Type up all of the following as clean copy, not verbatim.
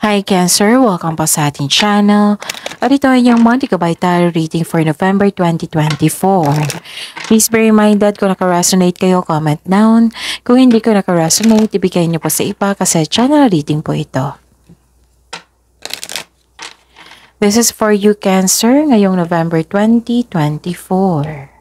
Hi Cancer! Welcome po sa ating channel. At ito ay yung monthly tarot reading for November 2024. Please be reminded kung naka-resonate kayo, comment down. Kung hindi ko naka-resonate, ibigay niyo po sa iba kasi channel reading po ito. This is for you Cancer ngayong November 2024.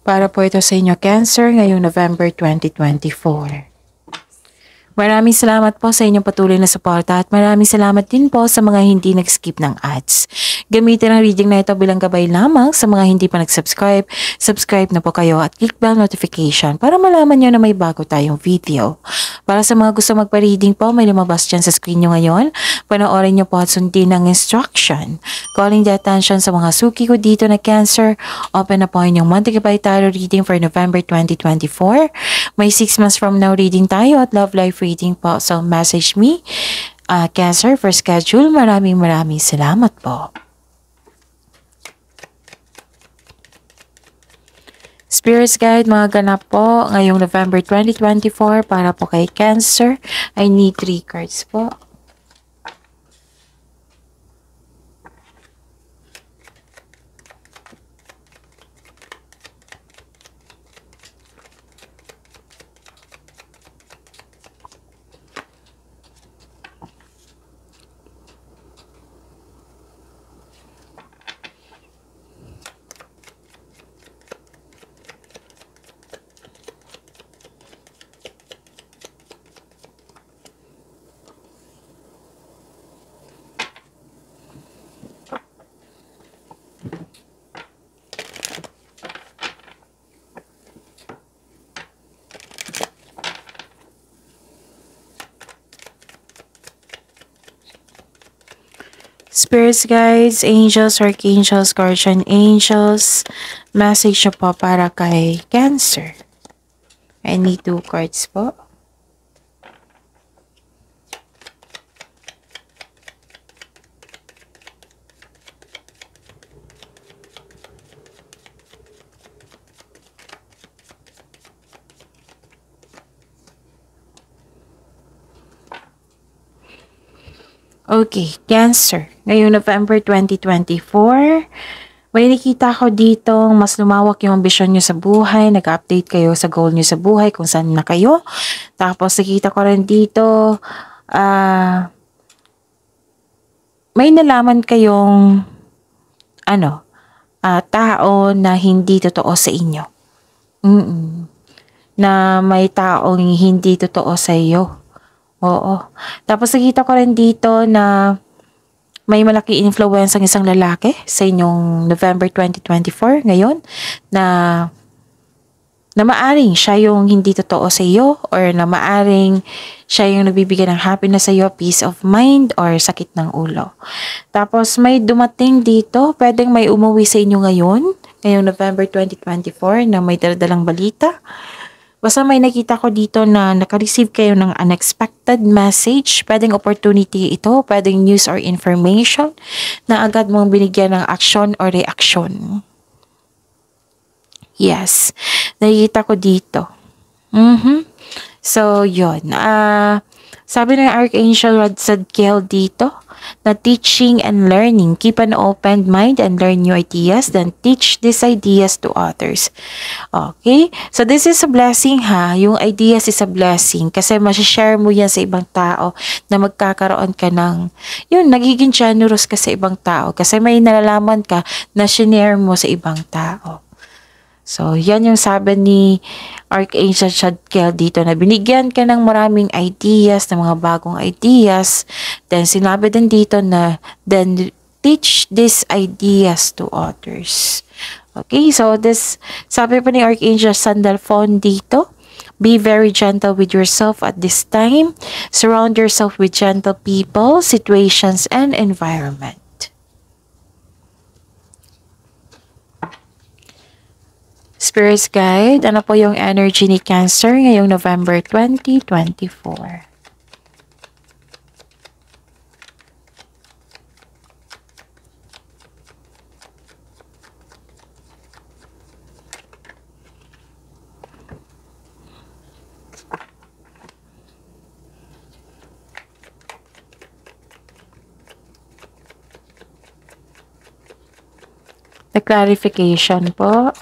Para po ito sa inyo Cancer ngayong November 2024. Maraming salamat po sa inyong patuloy na suporta at maraming salamat din po sa mga hindi nag-skip ng ads. Gamitin ang reading na ito bilang gabay lamang sa mga hindi pa nag-subscribe. Subscribe na po kayo at click bell notification para malaman nyo na may bago tayong video. Para sa mga gusto magpa-reading po, may lumabas dyan sa screen nyo ngayon. Panoorin nyo po at sundin ang instruction. Calling the attention sa mga suki ko dito na Cancer. Open na po inyong monthly tarot reading for November 2024. May 6 months from now reading tayo at love life reading po. So message me, Cancer, for schedule. Maraming salamat po. Spirits Guide, mga ganap po ngayong November 2024 para po kay Cancer. I need 3 cards po. Spirits Guides, Angels, Archangels, Guardian Angels, message nyo po para kay Cancer. I need 2 cards po. Okay, Cancer. Ngayong November 2024, may nakita ko dito mas lumawak yung ambisyon nyo sa buhay, nag-update kayo sa goal nyo sa buhay, kung saan na kayo. Tapos nakita ko rin dito, may nalaman kayong tao na hindi totoo sa inyo. Na may taong hindi totoo sa iyo. Oo. Tapos nakita ko rin dito na may malaki influence ang isang lalaki sa inyong November 2024 ngayon na maaring siya yung hindi totoo sa iyo or na maaring siya yung nagbibigay ng happiness sa iyo, peace of mind or sakit ng ulo. Tapos may dumating dito, pwedeng may umuwi sa inyo ngayong November 2024 na may daladalang balita. Basta may nakita ko dito na naka-receive kayo ng unexpected message. Pwedeng opportunity ito, pwedeng news or information na agad mong binigyan ng action or reaction. Yes, nakikita ko dito. So, yun. Sabi ng Archangel Zadkiel dito, na teaching and learning. Keep an open mind and learn new ideas, then teach these ideas to others. Okay? So, this is a blessing ha. Yung ideas is a blessing kasi masishare mo yan sa ibang tao na magkakaroon ka ng, nagiging generous ka sa ibang tao kasi may nalalaman ka na shinare mo sa ibang tao. So, yan yung sabi ni Archangel Zadkiel dito na binigyan ka ng maraming ideas, ng mga bagong ideas. Then, sinabi din dito na, then teach these ideas to others. Okay, so sabi pa ni Archangel Sandalphon dito, be very gentle with yourself at this time. Surround yourself with gentle people, situations, and environment. Spirits Guide, ano po yung energy ni Cancer ngayong November 2024? The clarification po.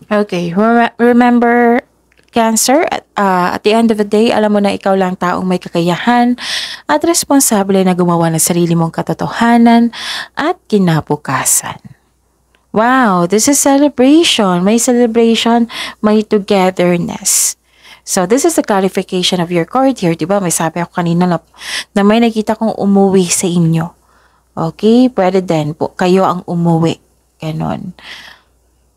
Okay, remember, Cancer, at the end of the day, alam mo na ikaw lang taong may kakayahan at responsable na gumawa ng sarili mong katotohanan at kinabukasan. Wow, this is celebration. May celebration, may togetherness. So, this is the clarification of your card here. Diba? May sabi ako kanina na may nakita kong umuwi sa inyo. Okay? Pwede din po. Kayo ang umuwi. Ganon.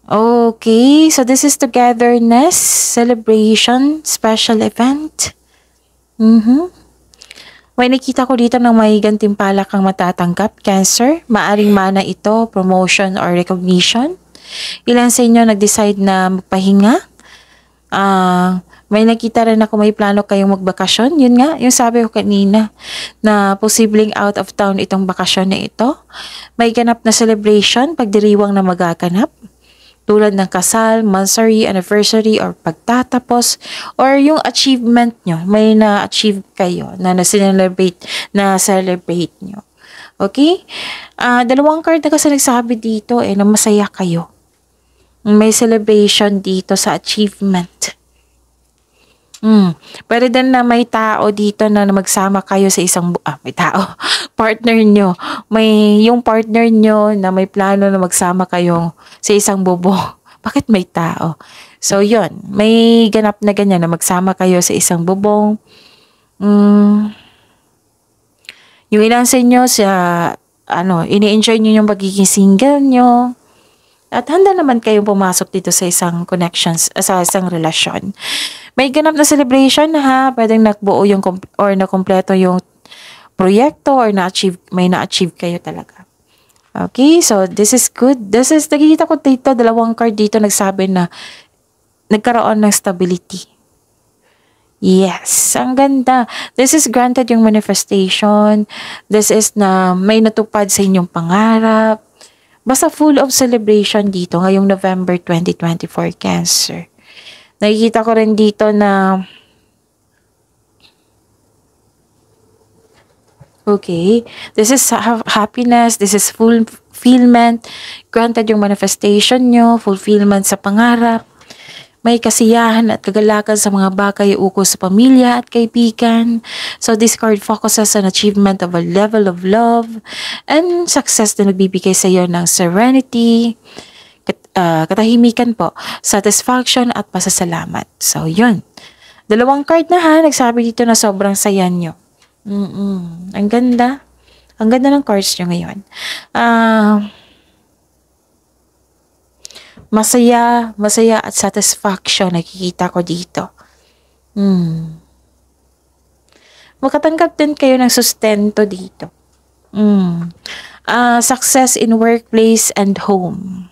Okay, so this is togetherness, celebration, special event. May nakita ko dito na may gantimpala kang matatanggap, Cancer. Maaring mana ito, promotion or recognition. Ilan sa inyo nag-decide na magpahinga? May nakita rin ako may plano kayong magbakasyon. Yun nga, yung sabi ko kanina na posibleng out of town itong bakasyon na ito. May ganap na celebration, pagdiriwang na magaganap. Tulad ng kasal, monthsary, anniversary, or pagtatapos, or yung achievement nyo, may na-achieve kayo na na-celebrate nyo. Okay? Dalawang card na kasi nagsabi dito na masaya kayo. May celebration dito sa achievement. Pwede din na may tao dito na magsama kayo sa isang may tao, partner nyo. May yung partner nyo na may plano na magsama kayo sa isang bubong. Bakit may tao? So, yun. May ganap na ganyan na magsama kayo sa isang bubong. Yung ilan sa inyo ini-enjoy nyo yung pagiging single nyo. At handa naman kayong pumasok dito sa isang connections, sa isang relasyon. May ganap na celebration ha. Pwedeng nakbuo yung or nakompleto yung proyekto or may na-achieve kayo talaga. Okay, so this is good. Nakikita ko dito, dalawang card dito nagsabi na nagkaroon ng stability. Yes, ang ganda. This is granted yung manifestation. This is na may natupad sa inyong pangarap. Basta full of celebration dito ngayong November 2024, Cancer. Nakikita ko rin dito na okay, this is happiness, this is fulfillment, granted yung manifestation nyo, fulfillment sa pangarap, may kasiyahan at kagalakan sa mga bagay ukol sa pamilya at kaibigan. So this card focuses on achievement of a level of love and success na nagbibigay sa iyo ng serenity, katahimikan po, satisfaction at pasasalamat. So yun. Dalawang card na ha, nagsabi dito na sobrang saya nyo. Ang ganda. Ang ganda ng cards nyo ngayon. Masaya at satisfaction nakikita ko dito. Makatanggap din kayo ng sustento dito. Success in workplace and home.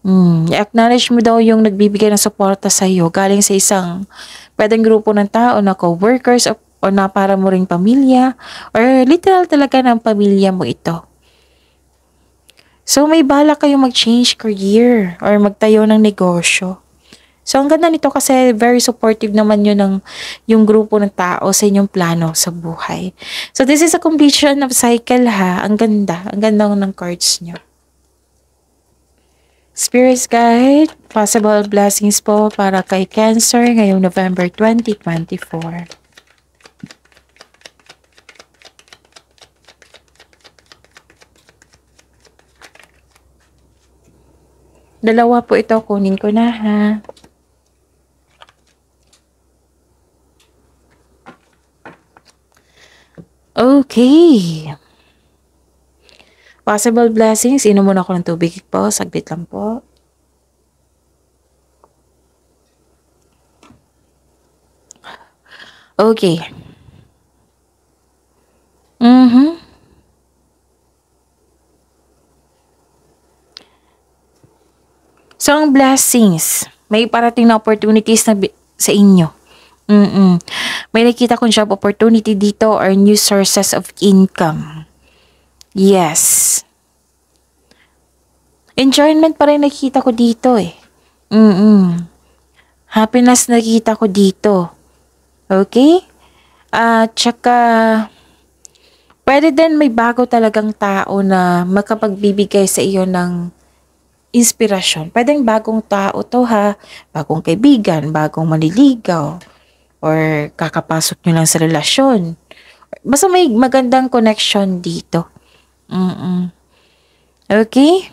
I-acknowledge mo daw yung nagbibigay ng suporta sa iyo galing sa isang pwedeng grupo ng tao na co-workers o na para mo ring pamilya or literal talaga ng pamilya mo ito. So, may bala kayong mag-change career or magtayo ng negosyo. So, ang ganda nito kasi very supportive naman yun ng yung grupo ng tao sa inyong plano sa buhay. So, this is a completion of cycle ha. Ang ganda. Ang ganda ng cards nyo. Spirits Guide, possible blessings po para kay Cancer ngayong November 2024. Dalawa po ito, kunin ko na ha. Okay. Possible blessings. Inom muna ako ng tubig po. Saglit lang po. Okay. Mhm. So, ang blessings, may parating na opportunities na sa inyo. May nakita kong job opportunity dito or new sources of income. Yes. Enjoyment pa rin nakita ko dito eh. Happiness nakita ko dito. Okay? At tsaka, pwede din may bago talagang tao na makapagbibigay sa iyo ng inspirasyon. Pwedeng bagong tao to ha, bagong kaibigan, bagong manliligaw, or kakapasok nyo lang sa relasyon. Basta may magandang connection dito. Okay?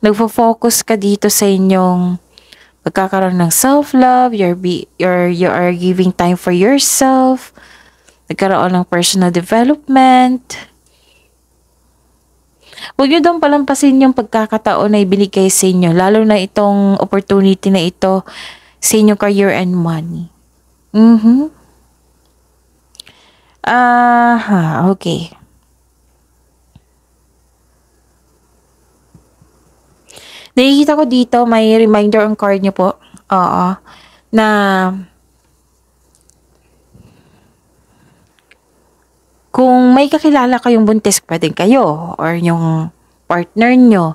Nagfo-focus ka dito sa inyong pagkakaroon ng self-love, you are giving time for yourself, nagkaroon ng personal development. Huwag nyo daw palampasin yung pagkakataon na ibinigay sa inyo, lalo na itong opportunity na ito sa inyong career and money. Okay. Nakikita ko dito, may reminder on card nyo po. Oo. Na kung may kakilala kayong buntis, pwedeng kayo or yung partner nyo,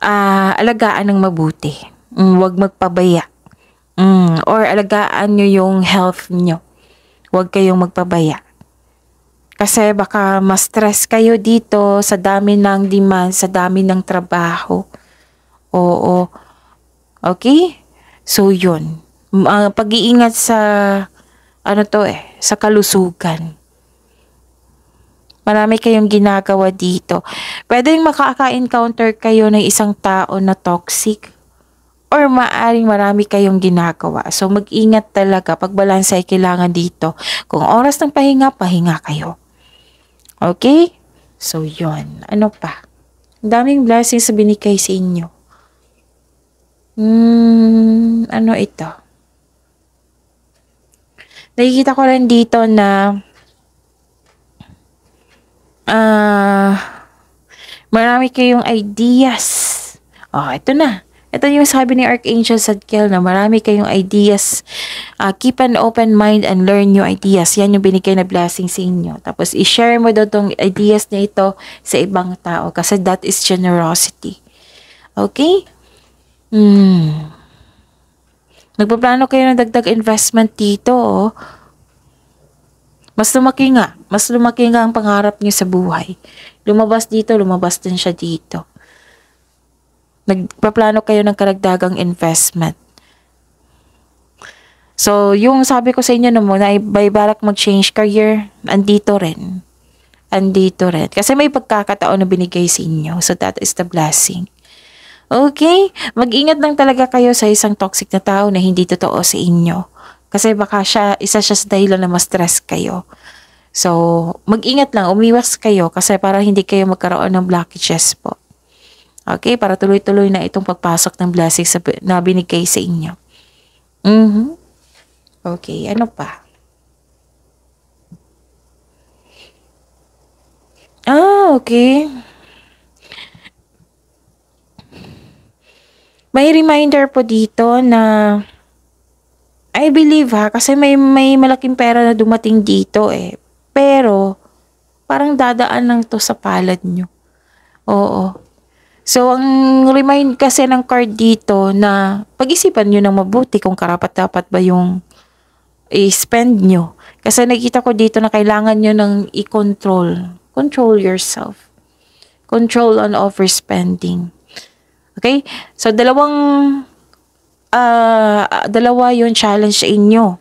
alagaan ng mabuti. Huwag magpabaya. Or alagaan nyo yung health nyo. Huwag kayong magpabaya. Kasi baka ma-stress kayo dito sa dami ng demand, sa dami ng trabaho. Oo. Okay? So, yun. Pag-iingat sa, sa kalusugan. Marami kayong ginagawa dito. Pwedeng makaka-encounter kayo ng isang tao na toxic. Or maaring marami kayong ginagawa. So, mag-ingat talaga. Pagbalansa ay kailangan dito. Kung oras ng pahinga, pahinga kayo. Okay? So, yun. Ano pa? Daming blessings sa binigay sa inyo. Ano ito? Nakikita ko rin dito na marami kayong ideas. Ito na. Ito yung sabi ni Archangel Zadkiel na marami kayong ideas. Keep an open mind and learn new ideas. Yan yung binigay na blessing sa inyo. Tapos, i-share mo daw tong ideas na ito sa ibang tao kasi that is generosity. Okay? Nagpaplano kayo ng dagdag investment dito, oh. Mas lumaki nga ang pangarap niyo sa buhay. Lumabas dito, lumabas din siya dito. Nagpaplano kayo ng karagdagang investment. So, yung sabi ko sa inyo naman na may balak mag-change career, andito rin. Kasi may pagkakataon na binigay sa inyo. So, that is the blessing. Okay? Mag-ingat lang talaga kayo sa isang toxic na tao na hindi totoo sa inyo. Kasi baka isa siya sa dahilan na ma-stress kayo. So, mag-ingat lang, umiwas kayo kasi para hindi kayo magkaroon ng blockages po. Okay? Para tuloy-tuloy na itong pagpasok ng blessings na binigay sa inyo. Okay, ano pa? Okay. May reminder po dito na I believe kasi may malaking pera na dumating dito eh. Pero, parang dadaan lang to sa palad nyo. Oo. So, ang remind kasi ng card dito na pag-isipan nyo ng mabuti kung karapat-dapat ba yung i-spend nyo. Kasi nakita ko dito na kailangan nyo ng i-control. Control yourself. Control on overspending. Okay? So, dalawa yung challenge sa inyo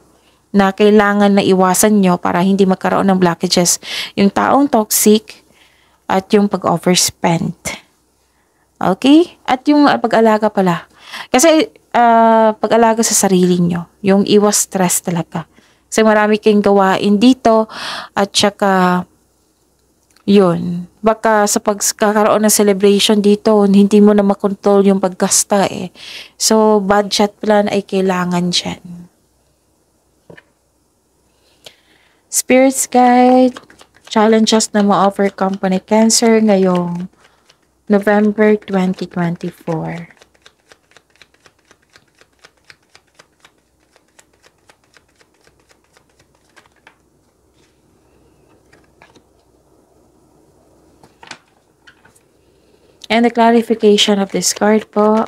na kailangan na iwasan nyo para hindi magkaroon ng blockages. Yung taong toxic at yung pag-overspend. Okay? At yung pag-alaga pala. Kasi pag-alaga sa sarili nyo. Yung iwas stress talaga. Kasi marami kayong gawain dito at saka yun. Baka sa pagkakaroon ng celebration dito, hindi mo na makontrol yung paggasta eh. So, budget plan ay kailangan dyan. Spirits guide, challenges na ma-overcome po ni Cancer ngayong November 2024. And the clarification of this card po.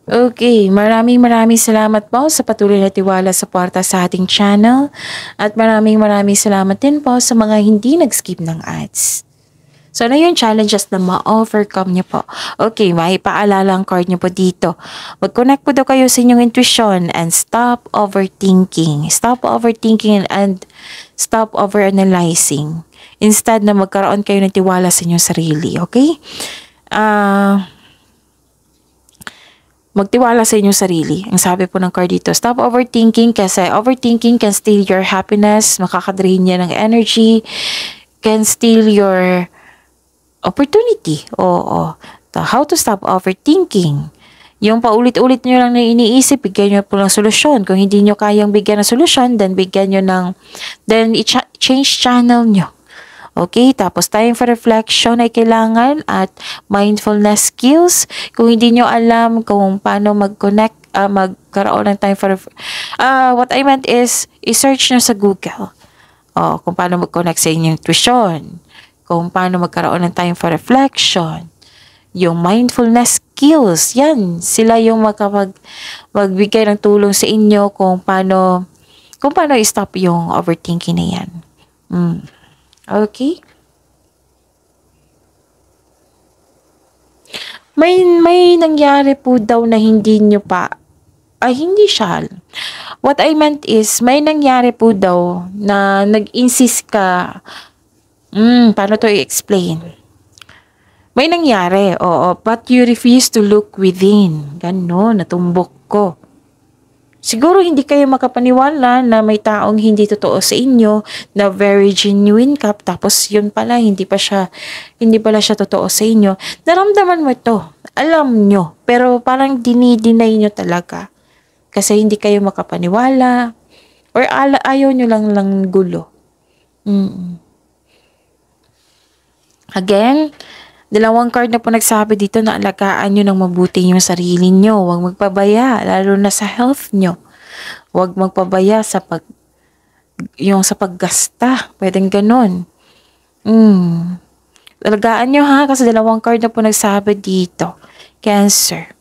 Okay, maraming salamat po sa patuloy na tiwala sa suporta sa ating channel. At maraming salamat din po sa mga hindi nag-skip ng ads. So, ano yung challenges na ma-overcome niyo po? Okay, may paalala ang card niyo po dito. Mag-connect po daw kayo sa inyong intuition and stop overthinking. Stop overthinking and stop overanalyzing. Instead na magkaroon kayo ng tiwala sa inyong sarili, okay? Magtiwala sa inyong sarili. Ang sabi po ng card dito, stop overthinking kasi overthinking can steal your happiness, makakadrain niya ng energy, can steal your opportunity. Oo. How to stop overthinking? Yung paulit-ulit nyo lang na iniisip, bigyan nyo po ng solusyon. Kung hindi nyo kayang bigyan ng solusyon, then bigyan nyo then change channel nyo. Okay, tapos time for reflection ay kailangan at mindfulness skills. Kung hindi nyo alam kung paano mag-connect, magkaroon ng time for what I meant is, i-search nyo sa Google. Kung paano mag-connect sa inyong intuition. Kung paano magkaroon ng time for reflection. Yung mindfulness skills, yan. Sila yung magbigay ng tulong sa inyo kung paano i-stop yung overthinking na yan. Okay? May nangyari po daw na hindi nyo pa, hindi siya. What I meant is, may nangyari po daw na nag-insist ka, paano to i-explain? May nangyari, oo, but you refuse to look within. Ganon, natumbok ko. Siguro hindi kayo makapaniwala na may taong hindi totoo sa inyo, na very genuine ka, tapos yun pala, hindi pala siya totoo sa inyo. Naramdaman mo ito, alam nyo, pero parang dinideny nyo talaga. Kasi hindi kayo makapaniwala, or ayaw nyo lang gulo. Again, dalawang card na po nagsabi dito na alagaan nyo ng mabuti yung sarili nyo. Huwag magpabaya, lalo na sa health nyo. Huwag magpabaya sa paggasta. Pwedeng ganun. Alagaan nyo ha, kasi dalawang card na po nagsabi dito. Cancer.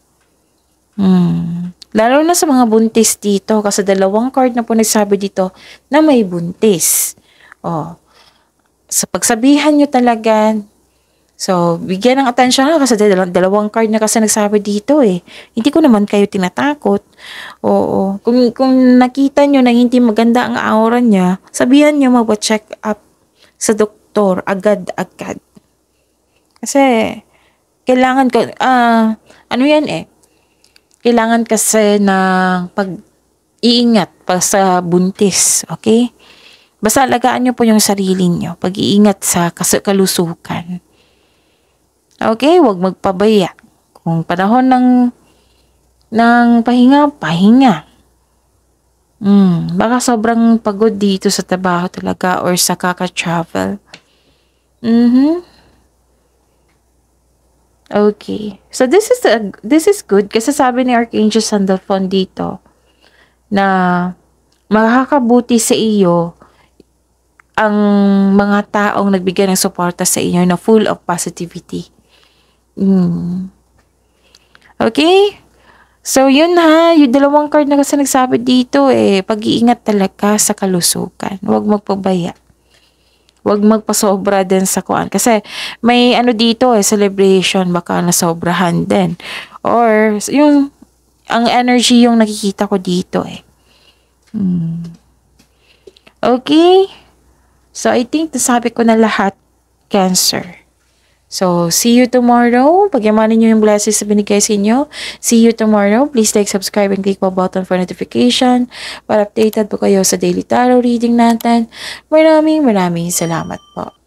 Lalo na sa mga buntis dito, kasi dalawang card na po nagsabi dito na may buntis. Sa pagsabihan nyo talaga, so, bigyan ng atensyon ha, kasi dalawang card na kasi nagsabi dito eh. Hindi ko naman kayo tinatakot. Oo. Kung nakita nyo na hindi maganda ang aura niya, sabihan nyo mag-check up sa doktor agad-agad. Kasi, kailangan ko, kailangan kasi ng pag-iingat pa sa buntis, okay? Basta alagaan nyo po yung sarili nyo, pag-iingat sa kalusukan. Okay, huwag magpabaya. Kung panahon ng pahinga. Baka sobrang pagod dito sa trabaho talaga or sa kaka-travel. Okay. So this is good kasi sabi ni Archangel Sandalphon dito na makakabuti sa iyo ang mga taong nagbigay ng suporta sa inyo na full of positivity. Okay? So, yun ha. Yung dalawang card na kasi nagsabi dito pag-iingat talaga sa kalusukan. Huwag magpabaya. Huwag magpasobra din sa kuan. Kasi, may dito celebration, baka nasobrahan din. Or, ang energy yung nakikita ko dito Okay? So, I think nasabi ko na lahat, Cancer. So, see you tomorrow. Pagyamanin nyo yung blessings na binigay sa inyo. See you tomorrow. Please like, subscribe, and click the button for notification para updated po kayo sa daily tarot reading natin. Maraming salamat po.